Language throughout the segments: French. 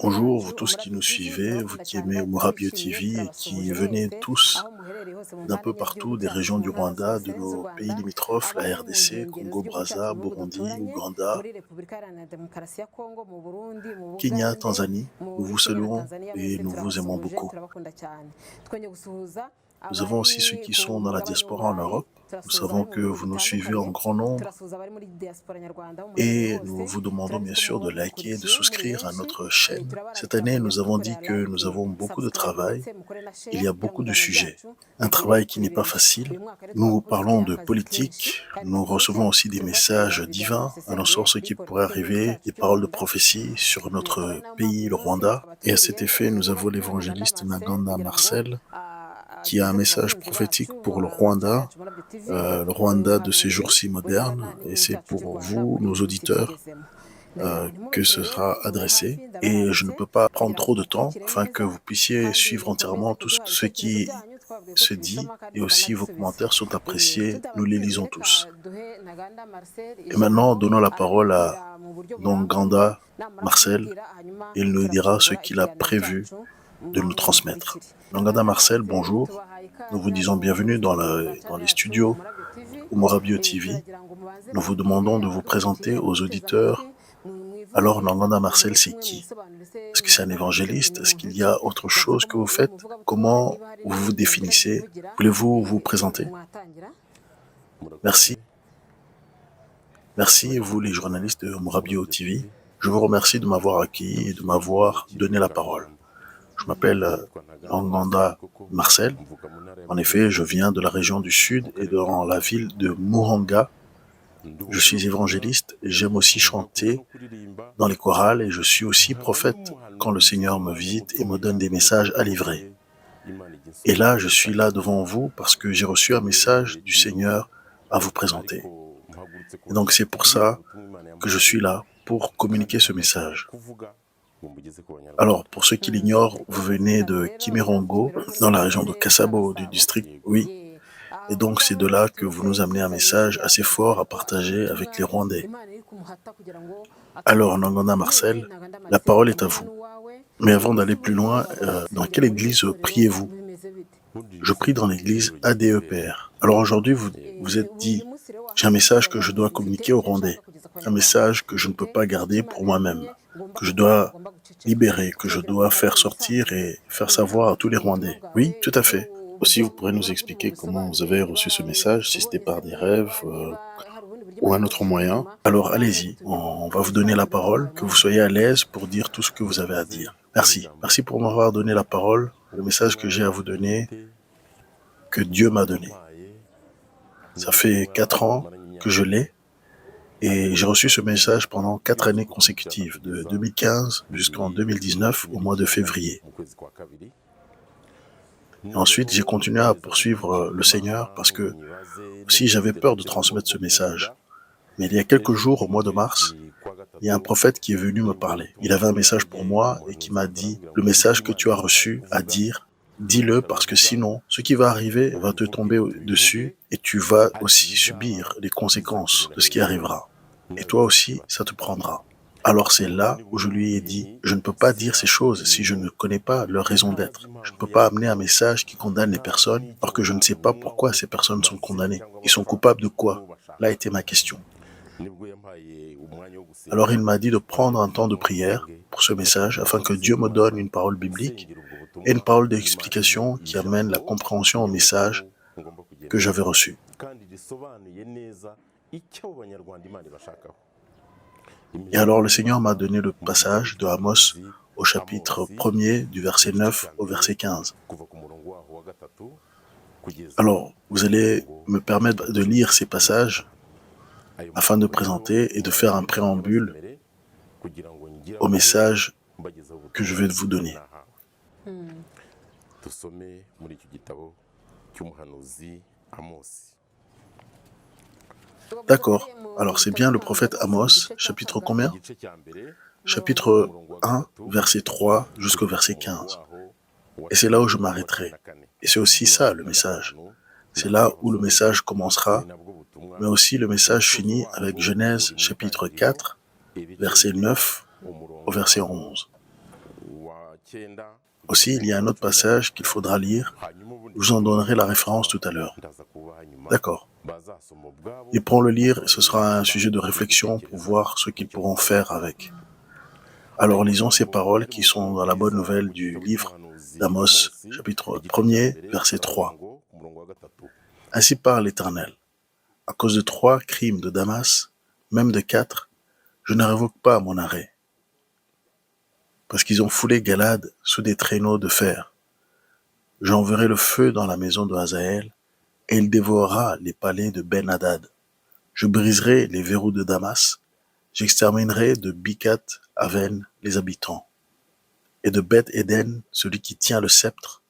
Bonjour, vous tous qui nous suivez, vous qui aimez Morabio TV et qui venez tous d'un peu partout, des régions du Rwanda, de nos pays limitrophes, la RDC, Congo-Brazza, Burundi, Ouganda, Kenya, Tanzanie. Nous vous saluons et nous vous aimons beaucoup. Nous avons aussi ceux qui sont dans la diaspora en Europe. Nous savons que vous nous suivez en grand nombre et nous vous demandons bien sûr de liker et de souscrire à notre chaîne. Cette année, nous avons dit que nous avons beaucoup de travail. Il y a beaucoup de sujets. Un travail qui n'est pas facile. Nous parlons de politique. Nous recevons aussi des messages divins annonçant ce qui pourrait arriver, des paroles de prophétie sur notre pays, le Rwanda. Et à cet effet, nous avons l'évangéliste Naganda Marcel, qui a un message prophétique pour le Rwanda de ces jours-ci modernes, et c'est pour vous, nos auditeurs, que ce sera adressé. Et je ne peux pas prendre trop de temps afin que vous puissiez suivre entièrement tout ce qui se dit, et aussi vos commentaires sont appréciés, nous les lisons tous. Et maintenant, donnons la parole à Nanganda Marcel, il nous dira ce qu'il a prévu de nous transmettre. Nanganda Marcel, bonjour. Nous vous disons bienvenue dans les studios Morabio TV. Nous vous demandons de vous présenter aux auditeurs. Alors, Nanganda Marcel, c'est qui? Est-ce que c'est un évangéliste? Est-ce qu'il y a autre chose que vous faites? Comment vous vous définissez? Voulez-vous vous présenter? Merci. Merci, vous les journalistes de Morabio TV. Je vous remercie de m'avoir accueilli et de m'avoir donné la parole. Je m'appelle Nanganda Marcel. En effet, je viens de la région du Sud et dans la ville de Muhanga. Je suis évangéliste et j'aime aussi chanter dans les chorales et je suis aussi prophète quand le Seigneur me visite et me donne des messages à livrer. Et là, je suis là devant vous parce que j'ai reçu un message du Seigneur à vous présenter. Et donc c'est pour ça que je suis là, pour communiquer ce message. Alors, pour ceux qui l'ignorent, vous venez de Kimirongo, dans la région de Kasabo, du district, oui. Et donc, c'est de là que vous nous amenez un message assez fort à partager avec les Rwandais. Alors, Nanganda Marcel, la parole est à vous. Mais avant d'aller plus loin, dans quelle église priez-vous? Je prie dans l'église ADEPR. Alors aujourd'hui, vous êtes dit, j'ai un message que je dois communiquer aux Rwandais, un message que je ne peux pas garder pour moi-même, que je dois libérer, que je dois faire sortir et faire savoir à tous les Rwandais. Oui, tout à fait. Aussi, vous pourrez nous expliquer comment vous avez reçu ce message, si c'était par des rêves ou un autre moyen. Alors allez-y, on va vous donner la parole, que vous soyez à l'aise pour dire tout ce que vous avez à dire. Merci. Merci pour m'avoir donné la parole, le message que j'ai à vous donner, que Dieu m'a donné. Ça fait 4 ans que je l'ai et j'ai reçu ce message pendant 4 années consécutives, de 2015 jusqu'en 2019 au mois de février. Et ensuite, j'ai continué à poursuivre le Seigneur parce que aussi j'avais peur de transmettre ce message. Mais il y a quelques jours, au mois de mars, il y a un prophète qui est venu me parler. Il avait un message pour moi et qui m'a dit, le message que tu as reçu à dire, dis-le parce que sinon, ce qui va arriver va te tomber dessus et tu vas aussi subir les conséquences de ce qui arrivera. Et toi aussi, ça te prendra. Alors c'est là où je lui ai dit, je ne peux pas dire ces choses si je ne connais pas leur raison d'être. Je ne peux pas amener un message qui condamne les personnes alors que je ne sais pas pourquoi ces personnes sont condamnées. Ils sont coupables de quoi? Là était ma question. Alors il m'a dit de prendre un temps de prière pour ce message afin que Dieu me donne une parole biblique et une parole d'explication qui amène la compréhension au message que j'avais reçu. Et alors le Seigneur m'a donné le passage de Amos au chapitre 1er du verset 9 au verset 15. Alors vous allez me permettre de lire ces passages afin de présenter et de faire un préambule au message que je vais vous donner. D'accord. Alors c'est bien le prophète Amos, chapitre combien? Chapitre 1, verset 3 jusqu'au verset 15. Et c'est là où je m'arrêterai. Et c'est aussi ça le message. C'est là où le message commencera, mais aussi le message finit avec Genèse chapitre 4, verset 9 au verset 11. Aussi, il y a un autre passage qu'il faudra lire. Je vous en donnerai la référence tout à l'heure. D'accord. Ils pourront le lire et ce sera un sujet de réflexion pour voir ce qu'ils pourront faire avec. Alors lisons ces paroles qui sont dans la bonne nouvelle du livre d'Amos, chapitre 1er, verset 3. Ainsi parle l'Éternel. À cause de 3 crimes de Damas, même de 4, je ne révoque pas mon arrêt. Parce qu'ils ont foulé Galad sous des traîneaux de fer. J'enverrai le feu dans la maison de Hazaël, et il dévorera les palais de Ben-Hadad. Je briserai les verrous de Damas, j'exterminerai de Bikat Aven les habitants, et de Beth-Éden celui qui tient le sceptre,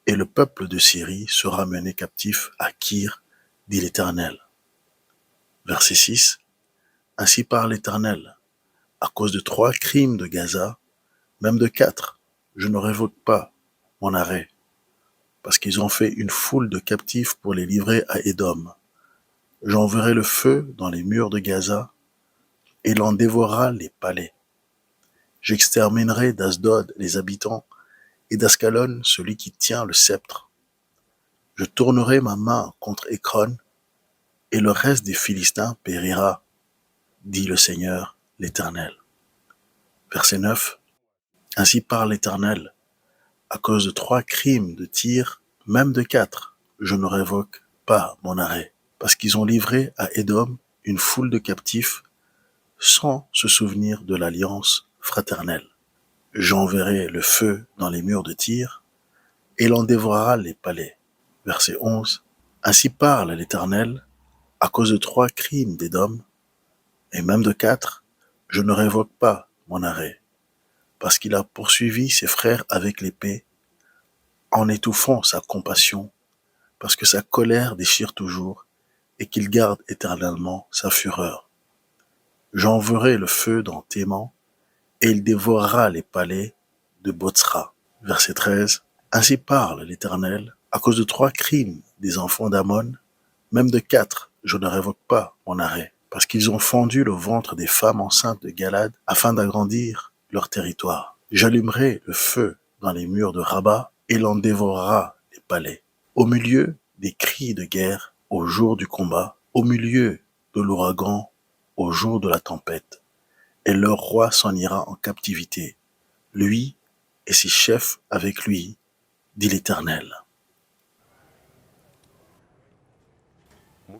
et le peuple de Syrie sera mené captif à Kir, dit l'Éternel. Verset 6. Ainsi parle l'Éternel, à cause de 3 crimes de Gaza, même de 4, je ne révoque pas mon arrêt, parce qu'ils ont fait une foule de captifs pour les livrer à Édom. J'enverrai le feu dans les murs de Gaza, et il en dévorera les palais. J'exterminerai d'Asdod les habitants, et d'Ascalon celui qui tient le sceptre. Je tournerai ma main contre Écron, et le reste des Philistins périra, dit le Seigneur, l'Éternel. Verset 9. Ainsi parle l'Éternel, à cause de 3 crimes de Tyr, même de 4, je ne révoque pas mon arrêt, parce qu'ils ont livré à Édom une foule de captifs sans se souvenir de l'alliance fraternelle. J'enverrai le feu dans les murs de Tyr, et il en dévorera les palais. Verset 11. Ainsi parle l'Éternel, à cause de 3 crimes d'Édom, et même de 4, je ne révoque pas mon arrêt, parce qu'il a poursuivi ses frères avec l'épée, en étouffant sa compassion, parce que sa colère déchire toujours, et qu'il garde éternellement sa fureur. J'enverrai le feu dans Théman, et il dévorera les palais de Botsra. Verset 13. Ainsi parle l'Éternel, à cause de 3 crimes des enfants d'Ammon, même de 4, je ne révoque pas mon arrêt, parce qu'ils ont fendu le ventre des femmes enceintes de Galad afin d'agrandir leur territoire. J'allumerai le feu dans les murs de Rabat, et il en dévorera les palais. Au milieu des cris de guerre, au jour du combat, au milieu de l'ouragan, au jour de la tempête, et leur roi s'en ira en captivité, lui et ses chefs avec lui, dit l'Éternel.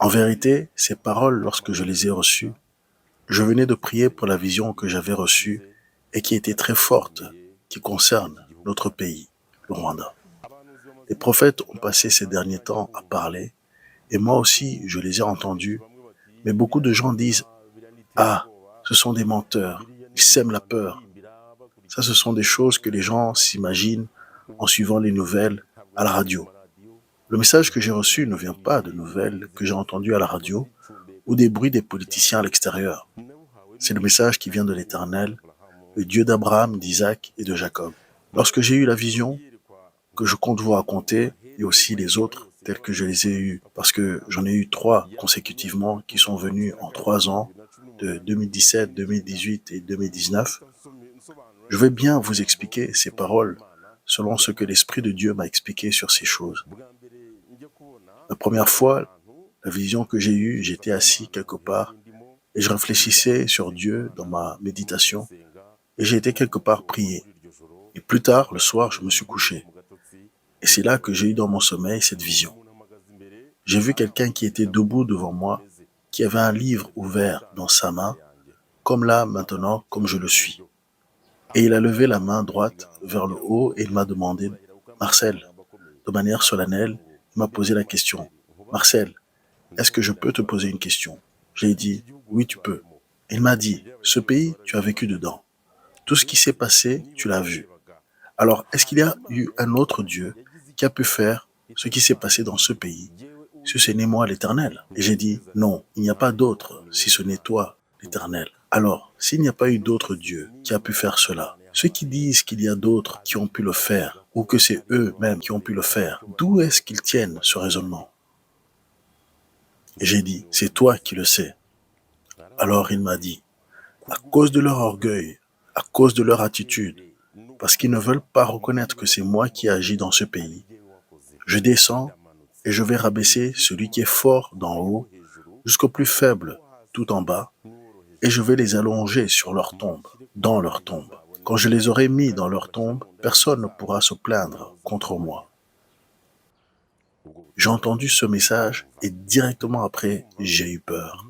En vérité, ces paroles, lorsque je les ai reçues, je venais de prier pour la vision que j'avais reçue et qui était très forte, qui concerne notre pays, le Rwanda. Les prophètes ont passé ces derniers temps à parler, et moi aussi je les ai entendus, mais beaucoup de gens disent « Ah, ce sont des menteurs, ils sèment la peur ». Ça, ce sont des choses que les gens s'imaginent en suivant les nouvelles à la radio. Le message que j'ai reçu ne vient pas de nouvelles que j'ai entendues à la radio ou des bruits des politiciens à l'extérieur. C'est le message qui vient de l'Éternel, le Dieu d'Abraham, d'Isaac et de Jacob. Lorsque j'ai eu la vision que je compte vous raconter, et aussi les autres tels que je les ai eus, parce que j'en ai eu 3 consécutivement qui sont venus en 3 ans, de 2017, 2018 et 2019, je vais bien vous expliquer ces paroles selon ce que l'Esprit de Dieu m'a expliqué sur ces choses. La première fois, la vision que j'ai eue, j'étais assis quelque part et je réfléchissais sur Dieu dans ma méditation et j'ai été quelque part prier. Et plus tard, le soir, je me suis couché. Et c'est là que j'ai eu dans mon sommeil cette vision. J'ai vu quelqu'un qui était debout devant moi, qui avait un livre ouvert dans sa main, comme là maintenant, comme je le suis. Et il a levé la main droite vers le haut et il m'a demandé « Marcel », de manière solennelle, il m'a posé la question « Marcel, est-ce que je peux te poser une question ?» J'ai dit « Oui, tu peux ». Il m'a dit « Ce pays, tu as vécu dedans. Tout ce qui s'est passé, tu l'as vu. Alors, est-ce qu'il y a eu un autre Dieu qui a pu faire ce qui s'est passé dans ce pays, si ce n'est moi l'Éternel ?» Et j'ai dit « Non, il n'y a pas d'autre, si ce n'est toi, l'Éternel. » Alors, s'il n'y a pas eu d'autre Dieu qui a pu faire cela, ceux qui disent qu'il y a d'autres qui ont pu le faire, ou que c'est eux-mêmes qui ont pu le faire, d'où est-ce qu'ils tiennent ce raisonnement? Et j'ai dit, c'est toi qui le sais. Alors il m'a dit, à cause de leur orgueil, à cause de leur attitude, parce qu'ils ne veulent pas reconnaître que c'est moi qui agis dans ce pays. Je descends et je vais rabaisser celui qui est fort d'en haut jusqu'au plus faible tout en bas, et je vais les allonger sur leur tombe, dans leur tombe. Quand je les aurai mis dans leur tombe, personne ne pourra se plaindre contre moi. J'ai entendu ce message et directement après, j'ai eu peur.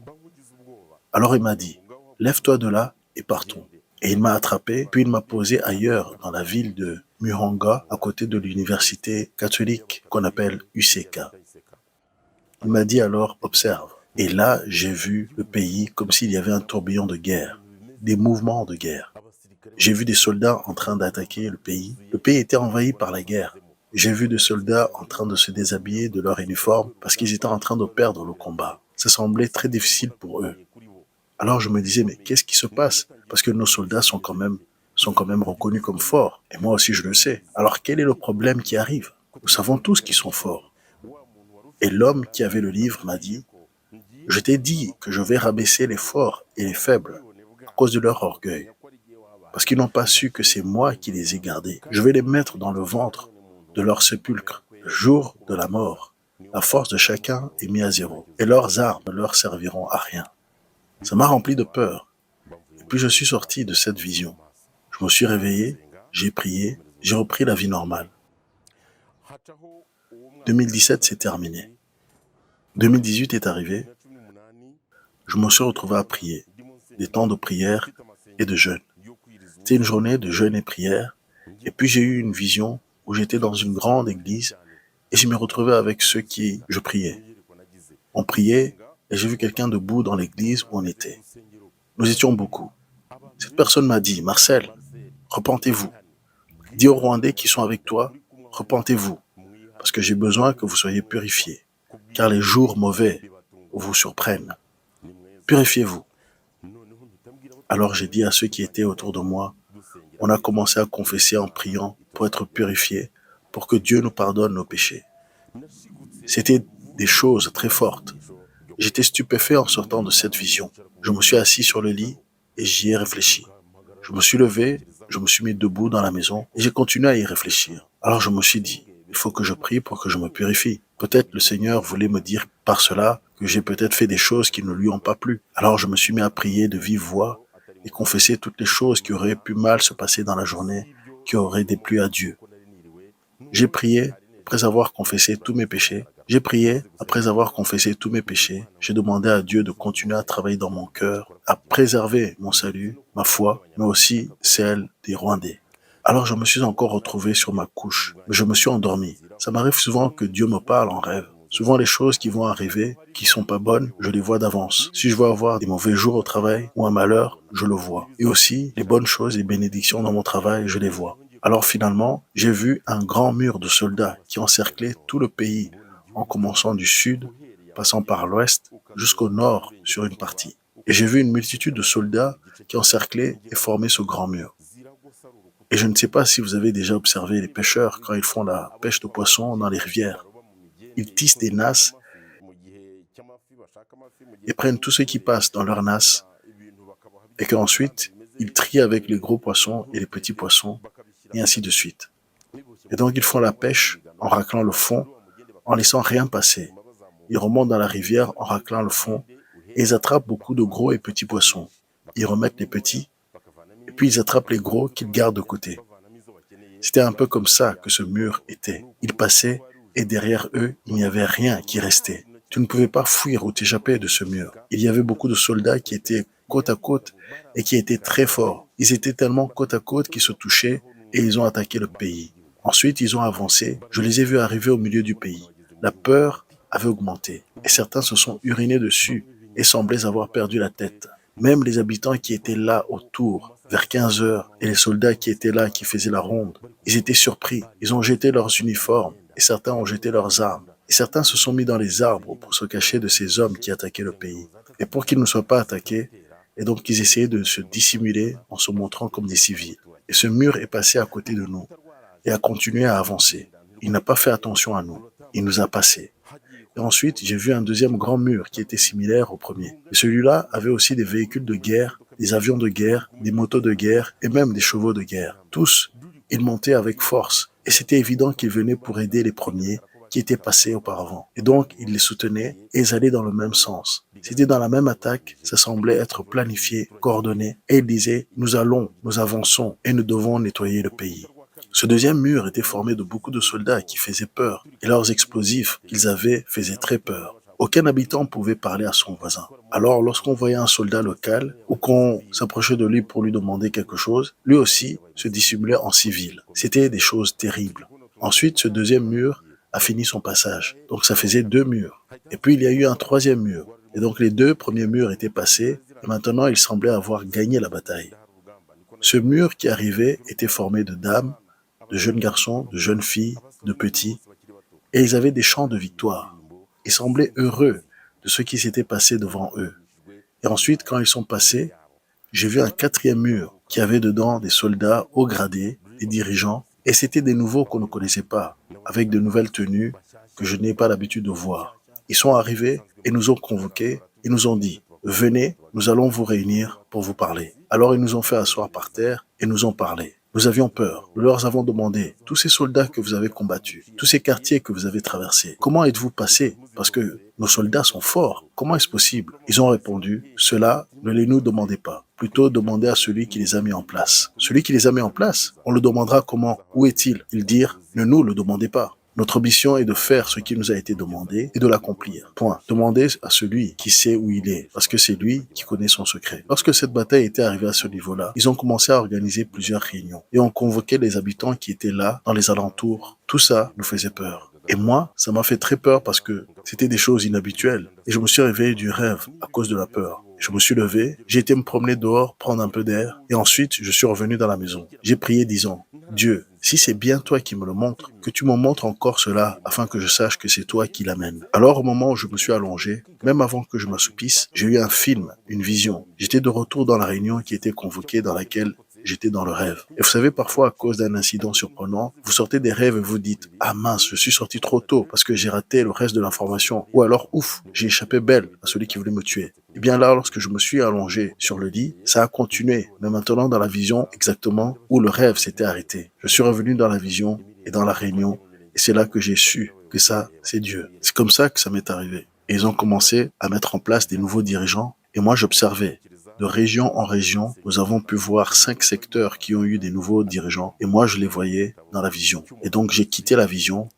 Alors il m'a dit, lève-toi de là et partons. Et il m'a attrapé, puis il m'a posé ailleurs, dans la ville de Muhanga, à côté de l'université catholique qu'on appelle UCK. Il m'a dit alors, observe. Et là, j'ai vu le pays comme s'il y avait un tourbillon de guerre, des mouvements de guerre. J'ai vu des soldats en train d'attaquer le pays. Le pays était envahi par la guerre. J'ai vu des soldats en train de se déshabiller de leur uniforme parce qu'ils étaient en train de perdre le combat. Ça semblait très difficile pour eux. Alors je me disais, mais qu'est-ce qui se passe? Parce que nos soldats sont quand même reconnus comme forts. Et moi aussi, je le sais. Alors quel est le problème qui arrive? Nous savons tous qu'ils sont forts. Et l'homme qui avait le livre m'a dit, je t'ai dit que je vais rabaisser les forts et les faibles à cause de leur orgueil. Parce qu'ils n'ont pas su que c'est moi qui les ai gardés. Je vais les mettre dans le ventre de leur sépulcre, le jour de la mort. La force de chacun est mise à zéro. Et leurs armes ne leur serviront à rien. Ça m'a rempli de peur. Et puis je suis sorti de cette vision. Je me suis réveillé, j'ai prié, j'ai repris la vie normale. 2017 s'est terminé. 2018 est arrivé. Je me suis retrouvé à prier. Des temps de prière et de jeûne. C'était une journée de jeûne et prière. Et puis j'ai eu une vision où j'étais dans une grande église et je me retrouvais avec ceux qui je priais. On priait et j'ai vu quelqu'un debout dans l'église où on était. Nous étions beaucoup. Cette personne m'a dit, Marcel, repentez-vous. Dis aux Rwandais qui sont avec toi, repentez-vous, parce que j'ai besoin que vous soyez purifiés, car les jours mauvais vous surprennent. Purifiez-vous. Alors j'ai dit à ceux qui étaient autour de moi, on a commencé à confesser en priant pour être purifiés, pour que Dieu nous pardonne nos péchés. C'était des choses très fortes. J'étais stupéfait en sortant de cette vision. Je me suis assis sur le lit et j'y ai réfléchi. Je me suis levé, je me suis mis debout dans la maison et j'ai continué à y réfléchir. Alors je me suis dit, il faut que je prie pour que je me purifie. Peut-être le Seigneur voulait me dire par cela que j'ai peut-être fait des choses qui ne lui ont pas plu. Alors je me suis mis à prier de vive voix et confesser toutes les choses qui auraient pu mal se passer dans la journée, qui auraient déplu à Dieu. J'ai prié après avoir confessé tous mes péchés. J'ai prié après avoir confessé tous mes péchés. J'ai demandé à Dieu de continuer à travailler dans mon cœur, à préserver mon salut, ma foi, mais aussi celle des Rwandais. Alors je me suis encore retrouvé sur ma couche, mais je me suis endormi. Ça m'arrive souvent que Dieu me parle en rêve. Souvent les choses qui vont arriver, qui sont pas bonnes, je les vois d'avance. Si je veux avoir des mauvais jours au travail ou un malheur, je le vois. Et aussi, les bonnes choses et bénédictions dans mon travail, je les vois. Alors finalement, j'ai vu un grand mur de soldats qui encerclait tout le pays, en commençant du sud, passant par l'ouest, jusqu'au nord sur une partie. Et j'ai vu une multitude de soldats qui encerclaient et formaient ce grand mur. Et je ne sais pas si vous avez déjà observé les pêcheurs quand ils font la pêche de poissons dans les rivières. Ils tissent des nasses et prennent tout ce qui passe dans leurs nasses et qu'ensuite, ils trient avec les gros poissons et les petits poissons et ainsi de suite. Et donc, ils font la pêche en raclant le fond, en laissant rien passer. Ils remontent dans la rivière en raclant le fond et ils attrapent beaucoup de gros et petits poissons. Ils remettent les petits et puis ils attrapent les gros qu'ils gardent de côté. C'était un peu comme ça que ce mur était. Ils passaient et derrière eux, il n'y avait rien qui restait. Tu ne pouvais pas fuir ou t'échapper de ce mur. Il y avait beaucoup de soldats qui étaient côte à côte et qui étaient très forts. Ils étaient tellement côte à côte qu'ils se touchaient et ils ont attaqué le pays. Ensuite, ils ont avancé. Je les ai vus arriver au milieu du pays. La peur avait augmenté et certains se sont urinés dessus et semblaient avoir perdu la tête. Même les habitants qui étaient là autour, vers 15 heures, et les soldats qui étaient là, qui faisaient la ronde, ils étaient surpris. Ils ont jeté leurs uniformes et certains ont jeté leurs armes. Et certains se sont mis dans les arbres pour se cacher de ces hommes qui attaquaient le pays. Et pour qu'ils ne soient pas attaqués, et donc ils essayaient de se dissimuler en se montrant comme des civils. Et ce mur est passé à côté de nous et a continué à avancer. Il n'a pas fait attention à nous. Il nous a passés. Et ensuite, j'ai vu un deuxième grand mur qui était similaire au premier. Et celui-là avait aussi des véhicules de guerre des avions de guerre, des motos de guerre et même des chevaux de guerre. Tous, ils montaient avec force et c'était évident qu'ils venaient pour aider les premiers qui étaient passés auparavant. Et donc, ils les soutenaient et ils allaient dans le même sens. C'était dans la même attaque, ça semblait être planifié, coordonné et ils disaient « Nous allons, nous avançons et nous devons nettoyer le pays ». Ce deuxième mur était formé de beaucoup de soldats qui faisaient peur et leurs explosifs qu'ils avaient faisaient très peur. Aucun habitant pouvait parler à son voisin. Alors, lorsqu'on voyait un soldat local ou qu'on s'approchait de lui pour lui demander quelque chose, lui aussi se dissimulait en civil. C'était des choses terribles. Ensuite, ce deuxième mur a fini son passage. Donc, ça faisait 2 murs. Et puis, il y a eu un troisième mur. Et donc, les 2 premiers murs étaient passés et maintenant, il semblait avoir gagné la bataille. Ce mur qui arrivait était formé de dames, de jeunes garçons, de jeunes filles, de petits, et ils avaient des chants de victoire. Ils semblaient heureux de ce qui s'était passé devant eux. Et ensuite, quand ils sont passés, j'ai vu un 4e mur qui avait dedans des soldats haut gradés, des dirigeants, et c'était des nouveaux qu'on ne connaissait pas, avec de nouvelles tenues que je n'ai pas l'habitude de voir. Ils sont arrivés et nous ont convoqués et nous ont dit « Venez, nous allons vous réunir pour vous parler ». Alors ils nous ont fait asseoir par terre et nous ont parlé. Nous avions peur. Nous leur avons demandé, tous ces soldats que vous avez combattus, tous ces quartiers que vous avez traversés, comment êtes-vous passés? Parce que nos soldats sont forts. Comment est-ce possible? Ils ont répondu, cela, ne les nous demandez pas. Plutôt demandez à celui qui les a mis en place. Celui qui les a mis en place, on le demandera comment? Où est-il? Ils dirent, ne nous le demandez pas. Notre mission est de faire ce qui nous a été demandé et de l'accomplir. Point. Demandez à celui qui sait où il est, parce que c'est lui qui connaît son secret. Lorsque cette bataille était arrivée à ce niveau-là, ils ont commencé à organiser plusieurs réunions et ont convoqué les habitants qui étaient là, dans les alentours. Tout ça nous faisait peur. Et moi, ça m'a fait très peur parce que c'était des choses inhabituelles. Et je me suis réveillé du rêve à cause de la peur. Je me suis levé, j'ai été me promener dehors, prendre un peu d'air, et ensuite je suis revenu dans la maison. J'ai prié disant, Dieu, si c'est bien toi qui me le montres, que tu me montres encore cela afin que je sache que c'est toi qui l'amènes. Alors au moment où je me suis allongé, même avant que je m'assoupisse, j'ai eu un film, une vision. J'étais de retour dans la réunion qui était convoquée dans laquelle j'étais dans le rêve. Et vous savez, parfois, à cause d'un incident surprenant, vous sortez des rêves et vous dites « Ah mince, je suis sorti trop tôt parce que j'ai raté le reste de l'information. » Ou alors « Ouf, j'ai échappé belle à celui qui voulait me tuer. » Et bien là, lorsque je me suis allongé sur le lit, ça a continué, mais maintenant dans la vision exactement où le rêve s'était arrêté. Je suis revenu dans la vision et dans la réunion, et c'est là que j'ai su que ça, c'est Dieu. C'est comme ça que ça m'est arrivé. Et ils ont commencé à mettre en place des nouveaux dirigeants, et moi j'observais. De région en région, nous avons pu voir 5 secteurs qui ont eu des nouveaux dirigeants et moi je les voyais dans la vision. Et donc j'ai quitté la vision.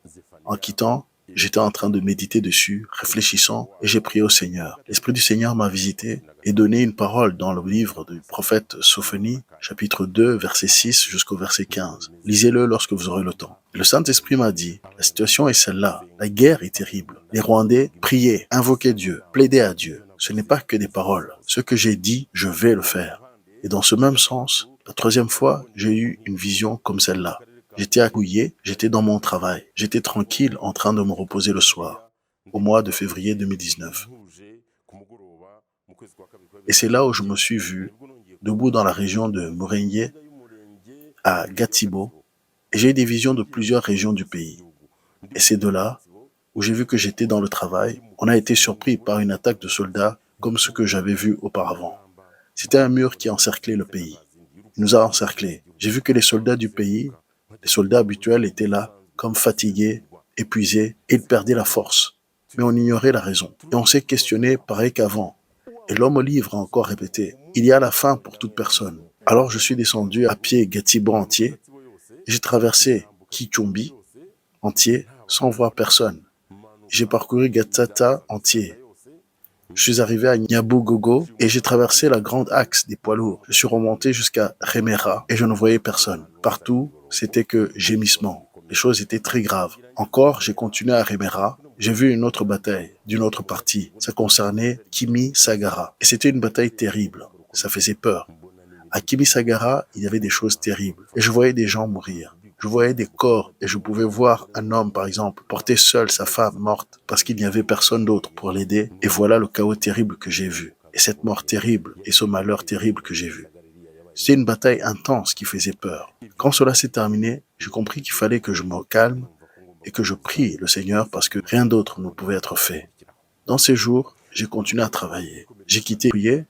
En quittant, j'étais en train de méditer dessus, réfléchissant et j'ai prié au Seigneur. L'Esprit du Seigneur m'a visité et donné une parole dans le livre du prophète Sophonie, chapitre 2, verset 6 jusqu'au verset 15. Lisez-le lorsque vous aurez le temps. Le Saint-Esprit m'a dit, la situation est celle-là. La guerre est terrible. Les Rwandais priaient, invoquaient Dieu, plaidaient à Dieu. Ce n'est pas que des paroles. Ce que j'ai dit, je vais le faire. Et dans ce même sens, la 3e fois, j'ai eu une vision comme celle-là. J'étais accouillé, j'étais dans mon travail. J'étais tranquille en train de me reposer le soir, au mois de février 2019. Et c'est là où je me suis vu, debout dans la région de Murenge, à Gatibo, et j'ai eu des visions de plusieurs régions du pays. Et c'est de là où j'ai vu que j'étais dans le travail. On a été surpris par une attaque de soldats comme ce que j'avais vu auparavant. C'était un mur qui encerclait le pays. Il nous a encerclés. J'ai vu que les soldats du pays, les soldats habituels étaient là, comme fatigués, épuisés, et ils perdaient la force. Mais on ignorait la raison. Et on s'est questionné pareil qu'avant. Et l'homme au livre a encore répété, il y a la fin pour toute personne. Alors je suis descendu à pied Gatibo entier, et j'ai traversé Kichumbi entier, sans voir personne. J'ai parcouru Gatsata entier. Je suis arrivé à Nyabugogo et j'ai traversé la grande axe des poids lourds. Je suis remonté jusqu'à Remera et je ne voyais personne. Partout, c'était que gémissement. Les choses étaient très graves. Encore, j'ai continué à Remera. J'ai vu une autre bataille d'une autre partie. Ça concernait Kimi Sagara. Et c'était une bataille terrible. Ça faisait peur. À Kimi Sagara, il y avait des choses terribles. Et je voyais des gens mourir. Je voyais des corps et je pouvais voir un homme, par exemple, porter seul sa femme morte parce qu'il n'y avait personne d'autre pour l'aider. Et voilà le chaos terrible que j'ai vu. Et cette mort terrible et ce malheur terrible que j'ai vu. C'est une bataille intense qui faisait peur. Quand cela s'est terminé, j'ai compris qu'il fallait que je me calme et que je prie le Seigneur parce que rien d'autre ne pouvait être fait. Dans ces jours, j'ai continué à travailler. J'ai quitté prier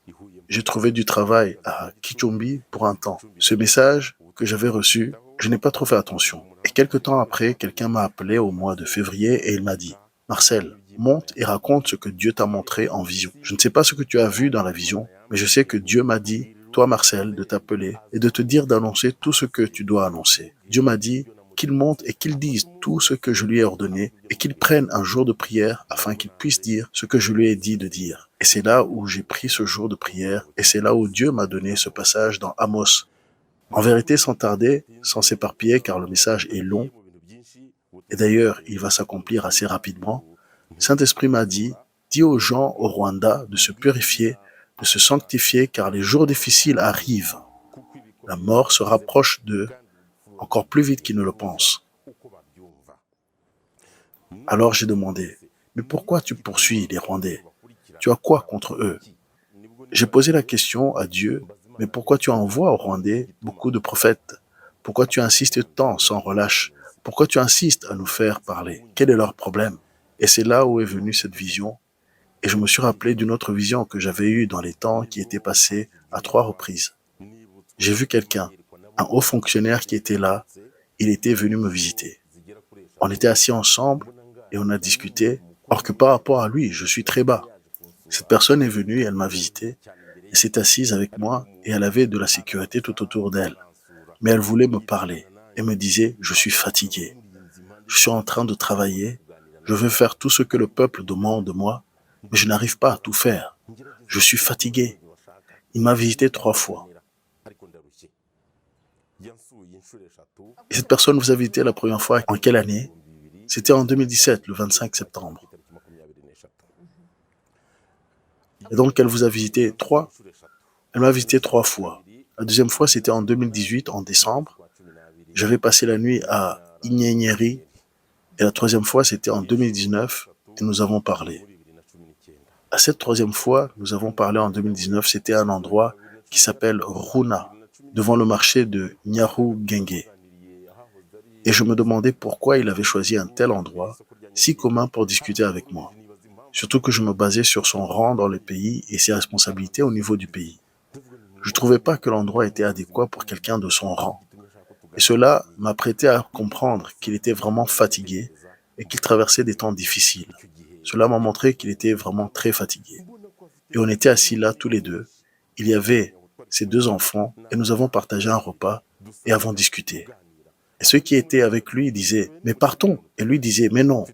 j'ai trouvé du travail à Kichumbi pour un temps. Ce message que j'avais reçu, je n'ai pas trop fait attention. Et quelque temps après, quelqu'un m'a appelé au mois de février et il m'a dit, Marcel, monte et raconte ce que Dieu t'a montré en vision. Je ne sais pas ce que tu as vu dans la vision, mais je sais que Dieu m'a dit, toi Marcel, de t'appeler et de te dire d'annoncer tout ce que tu dois annoncer. Dieu m'a dit qu'il monte et qu'il dise tout ce que je lui ai ordonné et qu'il prenne un jour de prière afin qu'il puisse dire ce que je lui ai dit de dire. Et c'est là où j'ai pris ce jour de prière et c'est là où Dieu m'a donné ce passage dans Amos. En vérité, sans tarder, sans s'éparpiller car le message est long et d'ailleurs il va s'accomplir assez rapidement, Saint-Esprit m'a dit, dis aux gens au Rwanda de se purifier, de se sanctifier car les jours difficiles arrivent. La mort se rapproche d'eux encore plus vite qu'ils ne le pensent. Alors j'ai demandé, mais pourquoi tu poursuis les Rwandais? Tu as quoi contre eux? J'ai posé la question à Dieu, mais pourquoi tu envoies aux Rwandais beaucoup de prophètes? Pourquoi tu insistes tant sans relâche? Pourquoi tu insistes à nous faire parler? Quel est leur problème? Et c'est là où est venue cette vision. Et je me suis rappelé d'une autre vision que j'avais eue dans les temps qui étaient passés à 3 reprises. J'ai vu quelqu'un, un haut fonctionnaire qui était là, il était venu me visiter. On était assis ensemble et on a discuté, or que par rapport à lui, je suis très bas. Cette personne est venue, elle m'a visité, elle s'est assise avec moi et elle avait de la sécurité tout autour d'elle. Mais elle voulait me parler et me disait, je suis fatigué, je suis en train de travailler, je veux faire tout ce que le peuple demande de moi, mais je n'arrive pas à tout faire. Je suis fatigué. Il m'a visité 3 fois. Et cette personne vous a visité la première fois en quelle année? C'était en 2017, le 25 septembre. Et donc, elle vous a visité 3. Elle m'a visité 3 fois. La deuxième fois, c'était en 2018, en décembre. J'avais passé la nuit à Ignenyeri. Et la troisième fois, c'était en 2019. Et nous avons parlé. À cette troisième fois, nous avons parlé en 2019. C'était un endroit qui s'appelle Runa, devant le marché de Nyarugenge. Et je me demandais pourquoi il avait choisi un tel endroit, si commun pour discuter avec moi. Surtout que je me basais sur son rang dans le pays et ses responsabilités au niveau du pays. Je ne trouvais pas que l'endroit était adéquat pour quelqu'un de son rang. Et cela m'a prêté à comprendre qu'il était vraiment fatigué et qu'il traversait des temps difficiles. Cela m'a montré qu'il était vraiment très fatigué. Et on était assis là tous les deux. Il y avait ses 2 enfants et nous avons partagé un repas et avons discuté. Et ceux qui étaient avec lui disaient, mais partons. Et lui disait, mais non,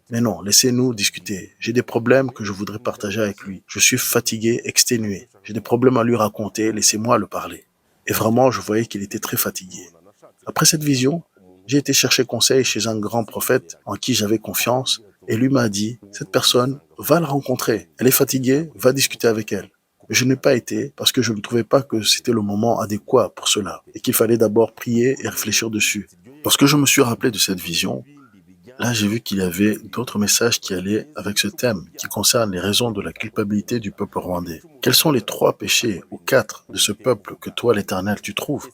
laissez-nous discuter. J'ai des problèmes que je voudrais partager avec lui. Je suis fatigué, exténué. J'ai des problèmes à lui raconter, laissez-moi le parler. Et vraiment, je voyais qu'il était très fatigué. Après cette vision, j'ai été chercher conseil chez un grand prophète en qui j'avais confiance. Et lui m'a dit, cette personne, va la rencontrer. Elle est fatiguée, va discuter avec elle. Mais je n'ai pas été parce que je ne trouvais pas que c'était le moment adéquat pour cela et qu'il fallait d'abord prier et réfléchir dessus. Lorsque je me suis rappelé de cette vision, là j'ai vu qu'il y avait d'autres messages qui allaient avec ce thème qui concerne les raisons de la culpabilité du peuple rwandais. Quels sont les 3 péchés ou 4 de ce peuple que toi l'Éternel tu trouves?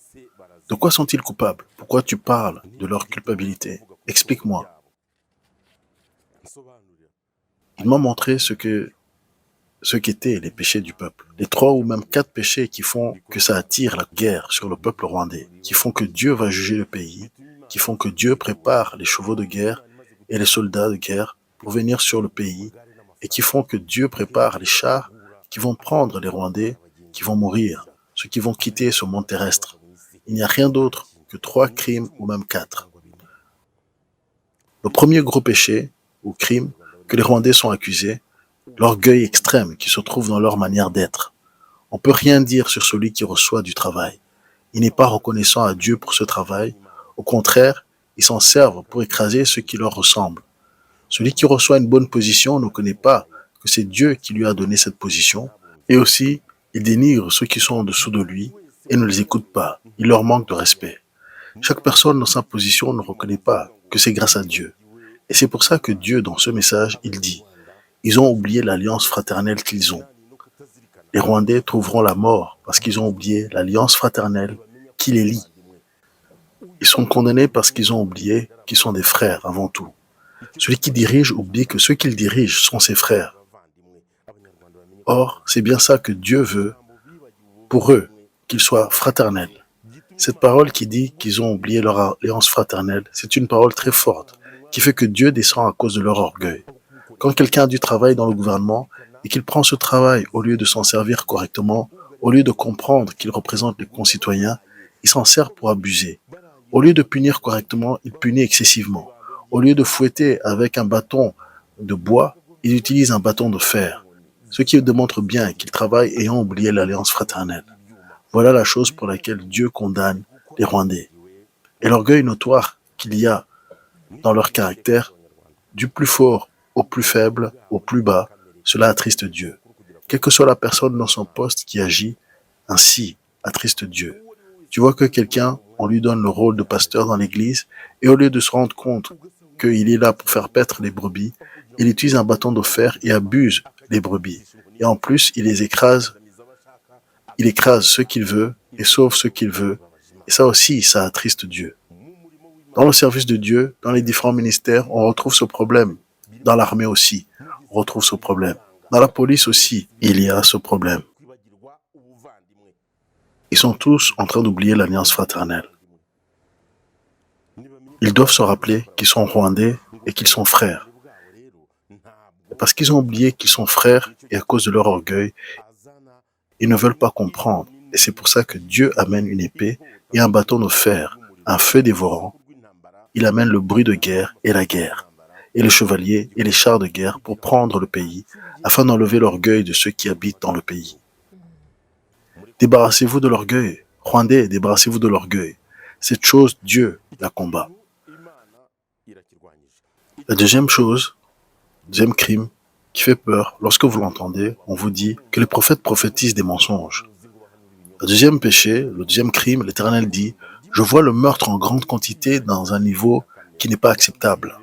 De quoi sont-ils coupables? Pourquoi tu parles de leur culpabilité? Explique-moi. Il m'a montré ce qu'étaient les péchés du peuple. Les 3 ou même 4 péchés qui font que ça attire la guerre sur le peuple rwandais, qui font que Dieu va juger le pays, qui font que Dieu prépare les chevaux de guerre et les soldats de guerre pour venir sur le pays, et qui font que Dieu prépare les chars qui vont prendre les Rwandais, qui vont mourir, ceux qui vont quitter ce monde terrestre. Il n'y a rien d'autre que 3 crimes ou même 4. Le premier gros péché ou crime que les Rwandais sont accusés, l'orgueil extrême qui se trouve dans leur manière d'être. On ne peut rien dire sur celui qui reçoit du travail. Il n'est pas reconnaissant à Dieu pour ce travail. Au contraire, ils s'en servent pour écraser ceux qui leur ressemblent. Celui qui reçoit une bonne position ne connaît pas que c'est Dieu qui lui a donné cette position. Et aussi, il dénigre ceux qui sont en dessous de lui et ne les écoute pas. Il leur manque de respect. Chaque personne dans sa position ne reconnaît pas que c'est grâce à Dieu. Et c'est pour ça que Dieu, dans ce message, il dit, ils ont oublié l'alliance fraternelle qu'ils ont. Les Rwandais trouveront la mort parce qu'ils ont oublié l'alliance fraternelle qui les lie. Ils sont condamnés parce qu'ils ont oublié qu'ils sont des frères avant tout. Celui qui dirige oublie que ceux qu'il dirige sont ses frères. Or, c'est bien ça que Dieu veut, pour eux, qu'ils soient fraternels. Cette parole qui dit qu'ils ont oublié leur alliance fraternelle, c'est une parole très forte, qui fait que Dieu descend à cause de leur orgueil. Quand quelqu'un a du travail dans le gouvernement et qu'il prend ce travail au lieu de s'en servir correctement, au lieu de comprendre qu'il représente les concitoyens, il s'en sert pour abuser. Au lieu de punir correctement, il punit excessivement. Au lieu de fouetter avec un bâton de bois, il utilise un bâton de fer, ce qui démontre bien qu'il travaille ayant oublié l'alliance fraternelle. Voilà la chose pour laquelle Dieu condamne les Rwandais. Et l'orgueil notoire qu'il y a dans leur caractère, du plus fort au plus faible, au plus bas, cela attriste Dieu. Quelle que soit la personne dans son poste qui agit ainsi, attriste Dieu. Tu vois que quelqu'un, on lui donne le rôle de pasteur dans l'église, et au lieu de se rendre compte qu'il est là pour faire paître les brebis, il utilise un bâton de fer et abuse les brebis. Et en plus, il écrase ceux qu'il veut et sauve ceux qu'il veut. Et ça aussi, ça attriste Dieu. Dans le service de Dieu, dans les différents ministères, on retrouve ce problème. Dans l'armée aussi, on retrouve ce problème. Dans la police aussi, il y a ce problème. Ils sont tous en train d'oublier l'alliance fraternelle. Ils doivent se rappeler qu'ils sont Rwandais et qu'ils sont frères. Parce qu'ils ont oublié qu'ils sont frères et à cause de leur orgueil, ils ne veulent pas comprendre. Et c'est pour ça que Dieu amène une épée et un bâton de fer, un feu dévorant. Il amène le bruit de guerre et la guerre, et les chevaliers et les chars de guerre pour prendre le pays, afin d'enlever l'orgueil de ceux qui habitent dans le pays. Débarrassez-vous de l'orgueil. Rwandais, débarrassez-vous de l'orgueil. Cette chose, Dieu la combat. La deuxième chose, deuxième crime, qui fait peur, lorsque vous l'entendez, on vous dit que les prophètes prophétisent des mensonges. Le deuxième péché, le deuxième crime, l'Éternel dit, je vois le meurtre en grande quantité dans un niveau qui n'est pas acceptable.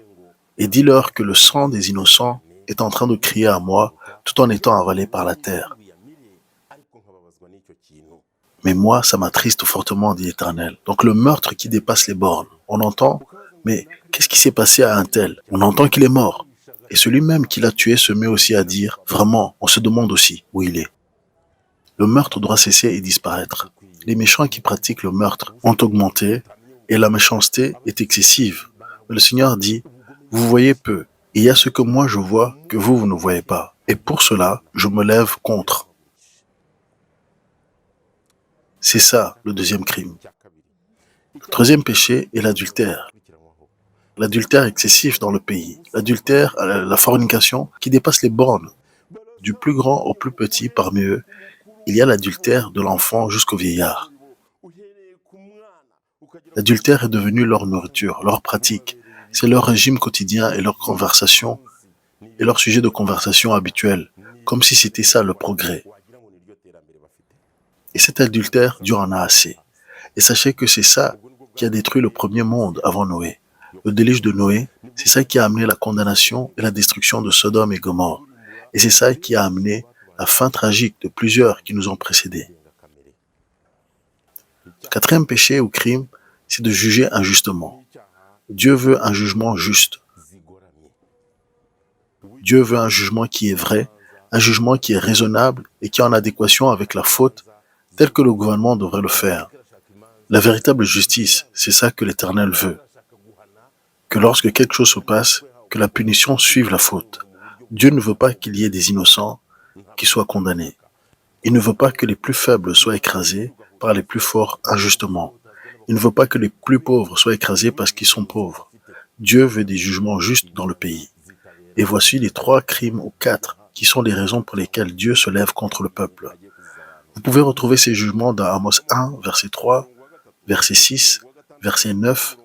Et dis-leur que le sang des innocents est en train de crier à moi tout en étant avalé par la terre. Mais moi, ça m'attriste fortement, dit l'Éternel. Donc le meurtre qui dépasse les bornes, on entend, mais qu'est-ce qui s'est passé à un tel? On entend qu'il est mort. Et celui même qui l'a tué se met aussi à dire, vraiment, on se demande aussi où il est. Le meurtre doit cesser et disparaître. Les méchants qui pratiquent le meurtre ont augmenté et la méchanceté est excessive. Mais le Seigneur dit, vous voyez peu, et il y a ce que moi je vois que vous ne voyez pas. Et pour cela, je me lève contre. C'est ça, le deuxième crime. Le troisième péché est l'adultère. L'adultère excessif dans le pays. L'adultère, la fornication qui dépasse les bornes. Du plus grand au plus petit parmi eux, il y a l'adultère de l'enfant jusqu'au vieillard. L'adultère est devenu leur nourriture, leur pratique. C'est leur régime quotidien et leur conversation, et leur sujet de conversation habituel, comme si c'était ça le progrès. Et cet adultère, Dieu en a assez. Et sachez que c'est ça qui a détruit le premier monde avant Noé. Le déluge de Noé, c'est ça qui a amené la condamnation et la destruction de Sodome et Gomorrhe. Et c'est ça qui a amené la fin tragique de plusieurs qui nous ont précédés. Le quatrième péché ou crime, c'est de juger injustement. Dieu veut un jugement juste. Dieu veut un jugement qui est vrai, un jugement qui est raisonnable et qui est en adéquation avec la faute, tel que le gouvernement devrait le faire. La véritable justice, c'est ça que l'Éternel veut. Que lorsque quelque chose se passe, que la punition suive la faute. Dieu ne veut pas qu'il y ait des innocents qui soient condamnés. Il ne veut pas que les plus faibles soient écrasés par les plus forts injustement. Il ne veut pas que les plus pauvres soient écrasés parce qu'ils sont pauvres. Dieu veut des jugements justes dans le pays. Et voici les 3 crimes ou 4 qui sont les raisons pour lesquelles Dieu se lève contre le peuple. Vous pouvez retrouver ces jugements dans Amos 1, verset 3, verset 6, verset 9,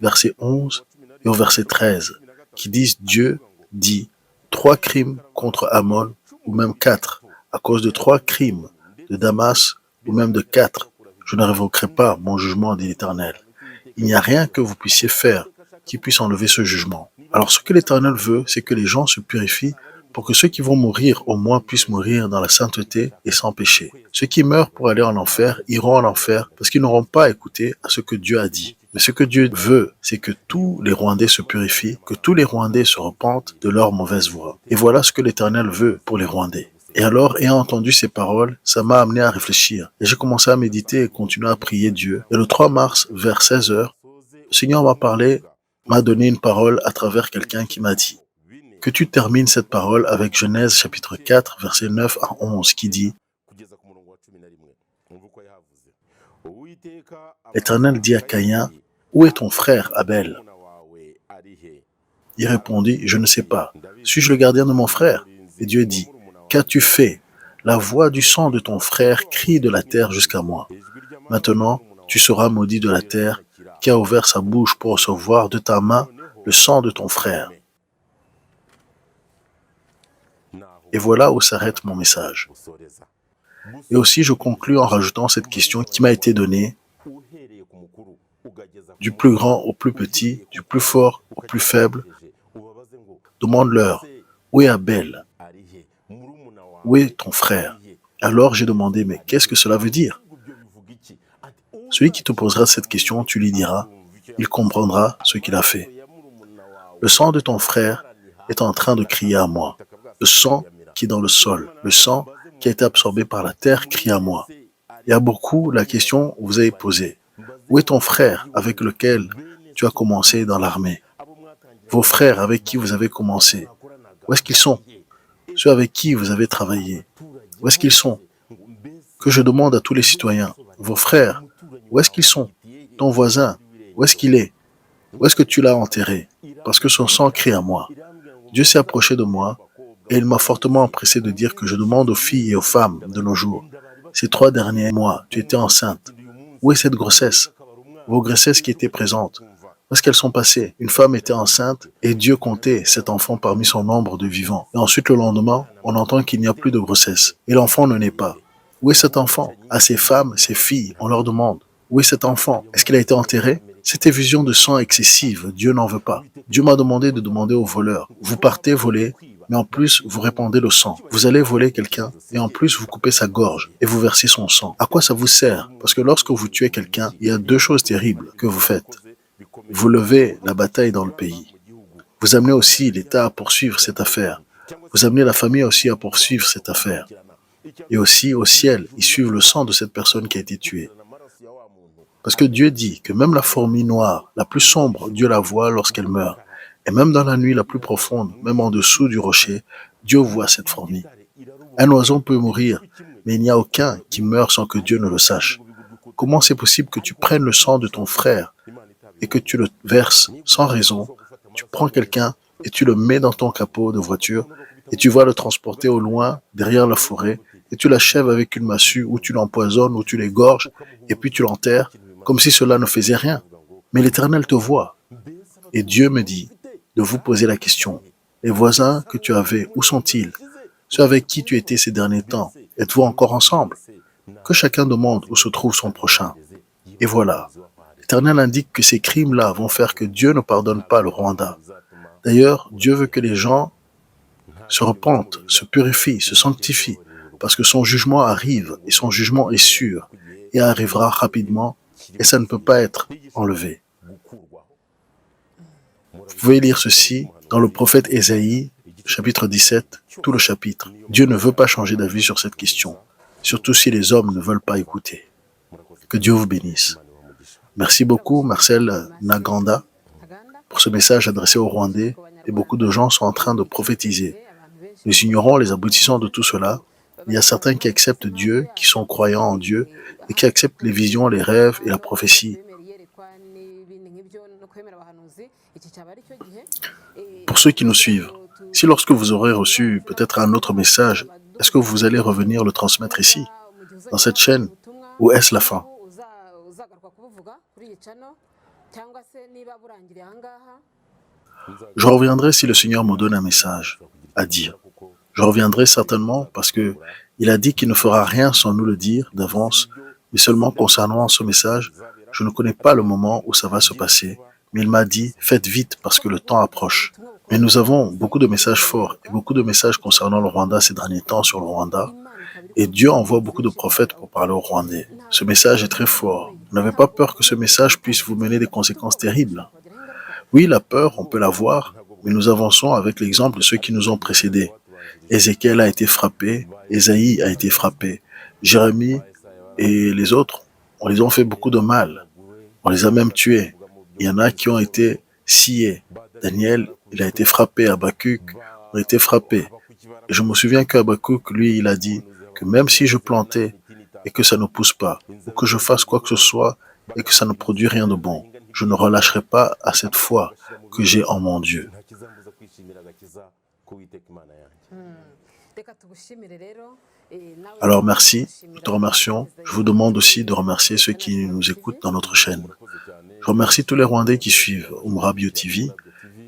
verset 11 et au verset 13, qui disent Dieu dit 3 crimes contre Ammon, ou même 4, à cause de 3 crimes de Damas, ou même de 4. Je ne révoquerai pas mon jugement, dit l'Éternel. Il n'y a rien que vous puissiez faire qui puisse enlever ce jugement. Alors ce que l'Éternel veut, c'est que les gens se purifient pour que ceux qui vont mourir au moins puissent mourir dans la sainteté et sans péché. Ceux qui meurent pour aller en enfer iront en enfer parce qu'ils n'auront pas écouté à ce que Dieu a dit. Mais ce que Dieu veut, c'est que tous les Rwandais se purifient, que tous les Rwandais se repentent de leur mauvaise voie. Et voilà ce que l'Éternel veut pour les Rwandais. Et alors, ayant entendu ces paroles, ça m'a amené à réfléchir. Et j'ai commencé à méditer et continuer à prier Dieu. Et le 3 mars, vers 16 heures, le Seigneur m'a parlé, m'a donné une parole à travers quelqu'un qui m'a dit que tu termines cette parole avec Genèse chapitre 4, versets 9 à 11, qui dit « L'Éternel dit à Caïn, où est ton frère Abel ?» Il répondit, « Je ne sais pas. Suis-je le gardien de mon frère ?» Et Dieu dit, « Qu'as-tu fait? La voix du sang de ton frère crie de la terre jusqu'à moi. Maintenant, tu seras maudit de la terre qui a ouvert sa bouche pour recevoir de ta main le sang de ton frère. » Et voilà où s'arrête mon message. Et aussi, je conclus en rajoutant cette question qui m'a été donnée, du plus grand au plus petit, du plus fort au plus faible. Demande-leur, où est Abel? Où est ton frère? Alors j'ai demandé, mais qu'est-ce que cela veut dire? Celui qui te posera cette question, tu lui diras, il comprendra ce qu'il a fait. Le sang de ton frère est en train de crier à moi. Le sang qui est dans le sol, le sang qui a été absorbé par la terre crie à moi. Il y a beaucoup la question que vous avez posée. Où est ton frère avec lequel tu as commencé dans l'armée? Vos frères avec qui vous avez commencé, où est-ce qu'ils sont? Ceux avec qui vous avez travaillé, où est-ce qu'ils sont? Que je demande à tous les citoyens, vos frères, où est-ce qu'ils sont? Ton voisin, où est-ce qu'il est? Où est-ce que tu l'as enterré? Parce que son sang crie à moi. Dieu s'est approché de moi et il m'a fortement empressé de dire que je demande aux filles et aux femmes de nos jours, ces 3 derniers mois, tu étais enceinte. Où est cette grossesse? Vos grossesses qui étaient présentes, où est-ce qu'elles sont passées? Une femme était enceinte et Dieu comptait cet enfant parmi son nombre de vivants. Et ensuite, le lendemain, on entend qu'il n'y a plus de grossesse. Et l'enfant ne naît pas. Où est cet enfant? À ces femmes, ces filles, on leur demande, où est cet enfant? Est-ce qu'il a été enterré? Cette effusion de sang excessive, Dieu n'en veut pas. Dieu m'a demandé de demander aux voleurs, vous partez voler, mais en plus, vous répandez le sang. Vous allez voler quelqu'un, et en plus, vous coupez sa gorge, et vous versez son sang. À quoi ça vous sert? Parce que lorsque vous tuez quelqu'un, il y a 2 choses terribles que vous faites. Vous levez la bataille dans le pays. Vous amenez aussi l'État à poursuivre cette affaire. Vous amenez la famille aussi à poursuivre cette affaire. Et aussi, au ciel, ils suivent le sang de cette personne qui a été tuée. Parce que Dieu dit que même la fourmi noire, la plus sombre, Dieu la voit lorsqu'elle meurt. Et même dans la nuit la plus profonde, même en dessous du rocher, Dieu voit cette fourmi. Un oiseau peut mourir, mais il n'y a aucun qui meurt sans que Dieu ne le sache. Comment c'est possible que tu prennes le sang de ton frère et que tu le verses sans raison? Tu prends quelqu'un et tu le mets dans ton capot de voiture et tu vas le transporter au loin, derrière la forêt, et tu l'achèves avec une massue ou tu l'empoisonnes ou tu l'égorges et puis tu l'enterres comme si cela ne faisait rien. Mais l'Éternel te voit. Et Dieu me dit de vous poser la question. Les voisins que tu avais, où sont-ils? Ceux avec qui tu étais ces derniers temps, êtes-vous encore ensemble? Que chacun demande où se trouve son prochain. Et voilà. L'Éternel indique que ces crimes-là vont faire que Dieu ne pardonne pas le Rwanda. D'ailleurs, Dieu veut que les gens se repentent, se purifient, se sanctifient, parce que son jugement arrive, et son jugement est sûr, et arrivera rapidement, et ça ne peut pas être enlevé. Vous pouvez lire ceci dans le prophète Ésaïe, chapitre 17, tout le chapitre. Dieu ne veut pas changer d'avis sur cette question, surtout si les hommes ne veulent pas écouter. Que Dieu vous bénisse. Merci beaucoup, Marcel Naganda, pour ce message adressé aux Rwandais, et beaucoup de gens sont en train de prophétiser. Nous ignorons les aboutissants de tout cela. Il y a certains qui acceptent Dieu, qui sont croyants en Dieu, et qui acceptent les visions, les rêves et la prophétie. Pour ceux qui nous suivent, si lorsque vous aurez reçu peut-être un autre message, est-ce que vous allez revenir le transmettre ici, dans cette chaîne, ou est-ce la fin? Je reviendrai si le Seigneur me donne un message à dire. Je reviendrai certainement parce que il a dit qu'il ne fera rien sans nous le dire d'avance, mais seulement concernant ce message, je ne connais pas le moment où ça va se passer, mais il m'a dit, faites vite parce que le temps approche. Mais nous avons beaucoup de messages forts et beaucoup de messages concernant le Rwanda ces derniers temps sur le Rwanda, et Dieu envoie beaucoup de prophètes pour parler aux Rwandais. Ce message est très fort. Vous n'avez pas peur que ce message puisse vous mener des conséquences terribles. Oui, la peur, on peut la voir, mais nous avançons avec l'exemple de ceux qui nous ont précédés. Ézéchiel a été frappé, Ésaïe a été frappé, Jérémie et les autres, on les a fait beaucoup de mal. On les a même tués. Il y en a qui ont été sciés. Daniel, il a été frappé. Habakkuk a été frappé. Et je me souviens qu'Habakkuk, lui, il a dit que même si je plantais et que ça ne pousse pas, ou que je fasse quoi que ce soit et que ça ne produit rien de bon, je ne relâcherai pas à cette foi que j'ai en mon Dieu. Alors merci, nous te remercions. Je vous demande aussi de remercier ceux qui nous écoutent dans notre chaîne. Je remercie tous les Rwandais qui suivent Umra Bio TV.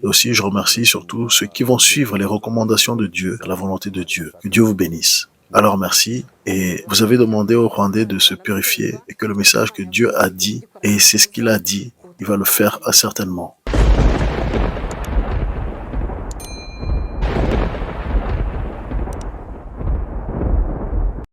Et aussi, je remercie surtout ceux qui vont suivre les recommandations de Dieu, la volonté de Dieu. Que Dieu vous bénisse. Alors merci. Et vous avez demandé aux Rwandais de se purifier et que le message que Dieu a dit, et c'est ce qu'il a dit, il va le faire certainement.